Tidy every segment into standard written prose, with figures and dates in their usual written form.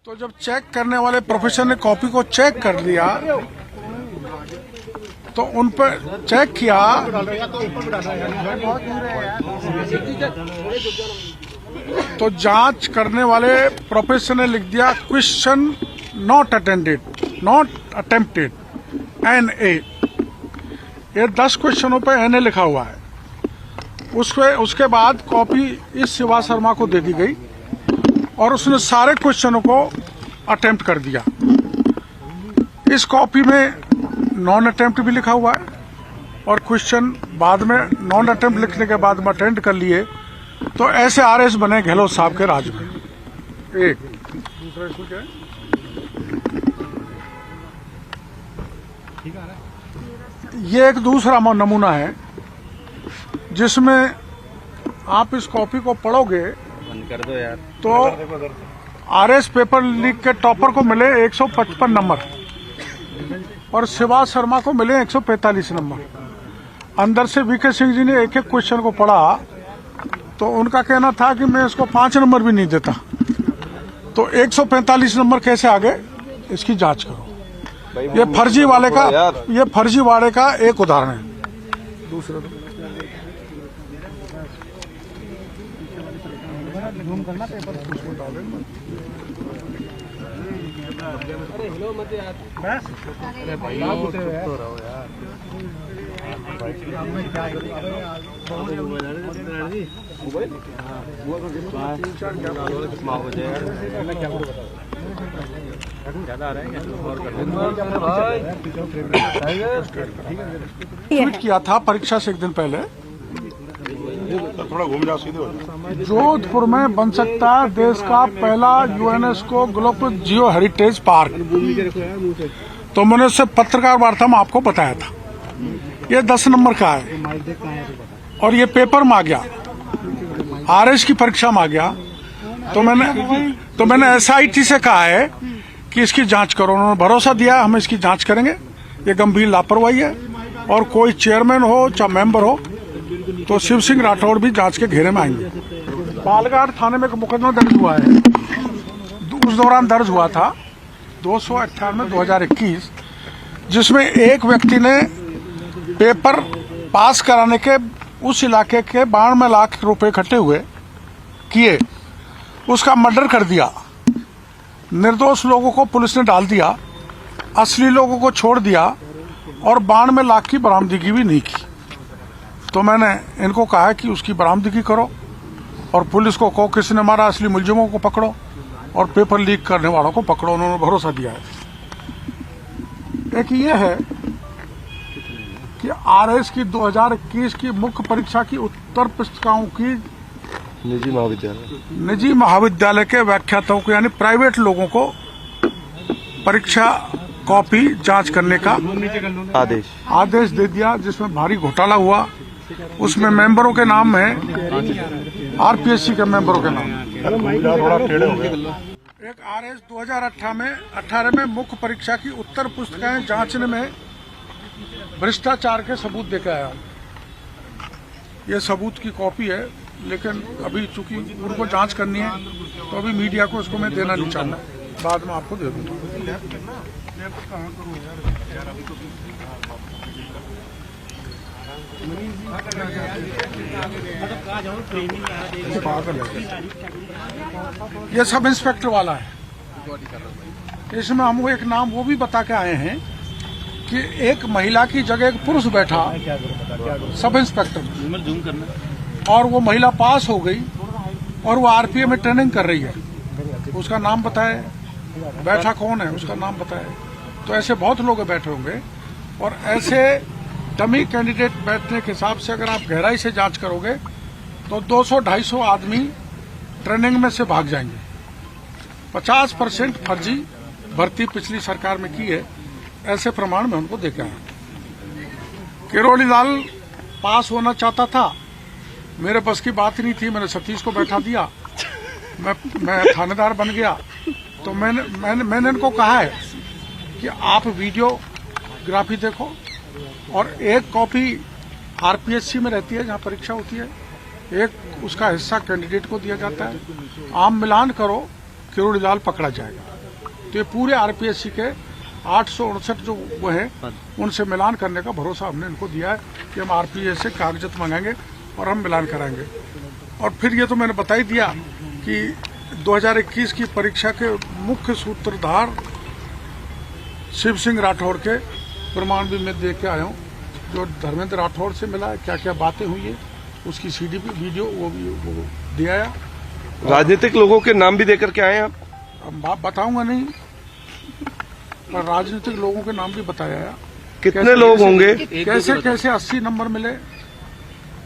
तो जब चेक करने वाले प्रोफेसर ने कॉपी को चेक कर लिया तो उन पर चेक किया तो जांच करने वाले प्रोफेसर ने लिख दिया क्वेश्चन नॉट अटेम्प्टेड NA। ये 10 क्वेश्चनों पे NA लिखा हुआ है। उसके बाद कॉपी इस शिवा शर्मा को दे दी गई और उसने सारे क्वेश्चनों को अटेम्प्ट कर दिया। इस कॉपी में नॉन अटेम्प्ट भी लिखा हुआ है और क्वेश्चन बाद में नॉन अटेम्प्ट लिखने के बाद में अटेम्प्ट कर लिए। तो ऐसे RS बने गहलोत साहब के राज में। एक दूसरा इसको क्या है? ये एक दूसरा नमूना है जिसमें आप इस कॉपी को पढ़ोगे कर दो यार। तो RS पेपर लीक के टॉपर को मिले 155 नंबर और शिवा शर्मा को मिले 145 नंबर। अंदर से VK सिंह जी ने एक एक क्वेश्चन को पढ़ा तो उनका कहना था कि मैं इसको 5 नंबर भी नहीं देता। तो 145 नंबर कैसे आ गए, इसकी जांच करो। ये फर्जी वाले का एक उदाहरण है। दूसरा जूम करना पेपर उसको डालें। अरे हेलो मत यार, बस अरे भाई आप तो रहो यार। ट्वीट किया था परीक्षा से एक दिन पहले, थोड़ा घूम जाओ सीधे हो जाओ। जोधपुर में बन सकता है देश का पहला UNESCO global geo heritage park. तो मैंने उससे पत्रकार वार्ता में आपको बताया था। ये 10 नंबर का है और ये पेपर में आ गया, RS की परीक्षा में आ गया। तो मैंने SIT से कहा है कि इसकी जांच करो। उन्होंने भरोसा दिया हम इसकी जांच करेंगे। ये गंभीर लापरवाही है और कोई चेयरमैन हो चाहे मेंबर हो तो शिव सिंह राठौड़ भी जांच के घेरे में आएंगे। बालघाट थाने में एक मुकदमा दर्ज हुआ है, उस दौरान दर्ज हुआ था 298/2021, जिसमें एक व्यक्ति ने पेपर पास कराने के उस इलाके के 92 लाख रुपए इकट्ठे हुए किए, उसका मर्डर कर दिया। निर्दोष लोगों को पुलिस ने डाल दिया, असली लोगों को छोड़ दिया और 92 लाख की बरामदगी भी नहीं की। तो मैंने इनको कहा कि उसकी बरामदगी करो और पुलिस को कहो किसने मारा, असली मुलजिमों को पकड़ो और पेपर लीक करने वालों को पकड़ो। उन्होंने भरोसा दिया है। एक ये है कि RS की 2021 की मुख्य परीक्षा की उत्तर पुस्तिकाओं की निजी महाविद्यालय के व्याख्याताओं को यानी प्राइवेट लोगों को परीक्षा कॉपी जांच करने का आदेश दे दिया, जिसमें भारी घोटाला हुआ। उसमें मेंबरों के नाम है RPSC के मेंबरों के नाम। एक RS 2018 में मुख्य परीक्षा की उत्तर पुस्तिकाएं जांचने में भ्रष्टाचार के सबूत देकर आया। ये सबूत की कॉपी है, लेकिन अभी चूंकि उनको जांच करनी है तो अभी मीडिया को इसको मैं देना नहीं चाहता, बाद में आपको दे दूंगा। ये सब इंस्पेक्टर वाला है। इसमें हम एक नाम वो भी बता के आए हैं कि एक महिला की जगह एक पुरुष बैठा सब इंस्पेक्टर और वो महिला पास हो गई और वो RPA में ट्रेनिंग कर रही है। उसका नाम बताए, बैठा कौन है उसका नाम बताए। तो ऐसे बहुत लोग बैठे होंगे और ऐसे डमी कैंडिडेट बैठने के हिसाब से अगर आप गहराई से जांच करोगे तो 200-250 आदमी ट्रेनिंग में से भाग जाएंगे। 50% फर्जी भर्ती पिछली सरकार में की है, ऐसे प्रमाण में उनको देखा है। किरोड़ी लाल पास होना चाहता था, मेरे बस की बात नहीं थी, मैंने सतीश को बैठा दिया, मैं थानेदार बन गया। तो मैंने इनको कहा है कि आप वीडियोग्राफी देखो और एक कॉपी RPSC में रहती है जहाँ परीक्षा होती है, एक उसका हिस्सा कैंडिडेट को दिया जाता है। आम मिलान करो, किरोड़ी लाल पकड़ा जाएगा। तो ये पूरे आरपीएससी के 868 जो वो है उनसे मिलान करने का भरोसा हमने इनको दिया है कि हम आरपीएस से कागजात मंगाएंगे और हम मिलान कराएंगे। और फिर ये तो मैंने बता ही दिया कि 2021 की परीक्षा के मुख्य सूत्रधार शिव सिंह राठौड़ के प्रमाण भी मैं देख के आया हूँ, जो धर्मेंद्र राठौड़ से मिला है, क्या क्या बातें हुई है, उसकी सीडी भी वीडियो वो दिया है। राजनीतिक लोगों के नाम भी देकर के आए आप? बात बताऊंगा नहीं, पर राजनीतिक लोगों के नाम भी बताया है। कितने लोग होंगे? कैसे कैसे 80 नंबर मिले,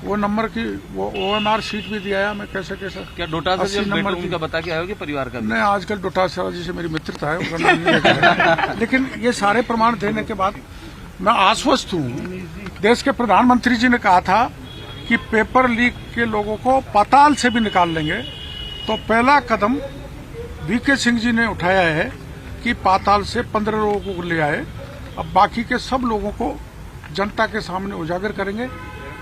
वो नंबर की वो OMR शीट भी दिया है। मैं कैसे क्या डोटासरा जी नंबर उनका बता के आए हो कि परिवार का? नहीं, आजकल डोटासरा जी से मेरी मित्रता है, उनका नाम नहीं लेकर। लेकिन ये सारे प्रमाण देने के बाद मैं आश्वस्त हूँ। देश के प्रधानमंत्री जी ने कहा था कि पेपर लीक के लोगों को पाताल से भी निकाल लेंगे, तो पहला कदम VK सिंह जी ने उठाया है कि पाताल से 15 लोगों को ले आए। अब बाकी के सब लोगों को जनता के सामने उजागर करेंगे,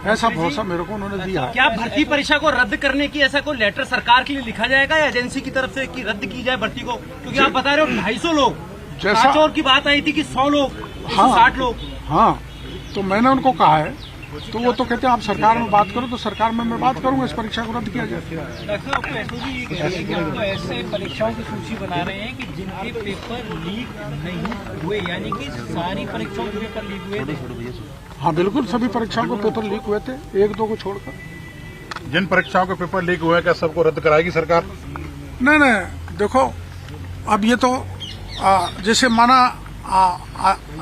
ऐसा भरोसा मेरे को उन्होंने दिया। क्या भर्ती परीक्षा को रद्द करने की ऐसा कोई लेटर सरकार के लिए लिखा जाएगा या एजेंसी की तरफ से कि रद्द की जाए भर्ती को? क्योंकि आप बता रहे हो 250 लोग, जैसा और की बात आई थी कि 100 लोग, 160 लोग। हाँ, तो मैंने उनको कहा है, तो वो तो कहते हैं आप सरकार में बात करो, तो सरकार में मैं बात करूंगा, इस परीक्षा को रद्द किया जाए। डॉक्टर साहब, एसओजी ये कह रहे हैं कि हम तो ऐसे परीक्षाओं की सूची बना रहे हैं कि जिनके पेपर लीक नहीं हुए, यानी कि सारी परीक्षाओं के पेपर लीक हुए थे। हाँ बिल्कुल, सभी परीक्षाओं को पेपर लीक हुए थे, 1-2 को छोड़कर। जिन परीक्षाओं के पेपर लीक हुए, क्या सबको रद्द कराएगी सरकार? नहीं, देखो अब ये तो जैसे माना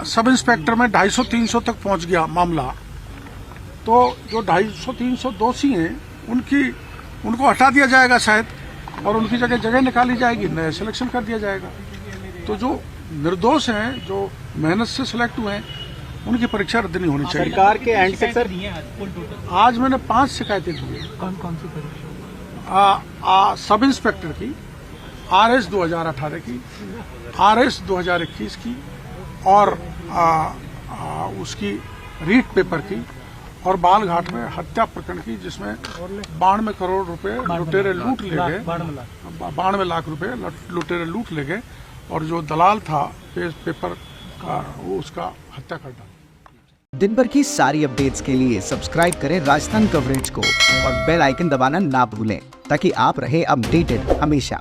सब इंस्पेक्टर में 250-300 तक पहुंच गया मामला, तो जो 250-300 दोषी हैं उनको हटा दिया जाएगा शायद, और उनकी जगह निकाली जाएगी, नया सिलेक्शन कर दिया जाएगा। तो जो निर्दोष हैं, जो मेहनत से सिलेक्ट हुए हैं, उनकी परीक्षा रद्द नहीं होनी चाहिए। सरकार के एंड से सर आज मैंने 5 शिकायतें दी है। कौन सी परीक्षा? सब इंस्पेक्टर की, RS 2018 की, RS 2021 की, और उसकी रीट पेपर की, और बालघाट में हत्या प्रकरण की, जिसमें 92 करोड़ रुपए लुटेरे लूट ले गए, 92 लाख रुपए लुटेरे लूट ले गए, और जो दलाल था पेपर का वो उसका हत्या कर डाला। दिन भर की सारी अपडेट्स के लिए सब्सक्राइब करें राजस्थान कवरेज को और बेल आइकन दबाना ना भूलें, ताकि आप रहे अपडेटेड हमेशा।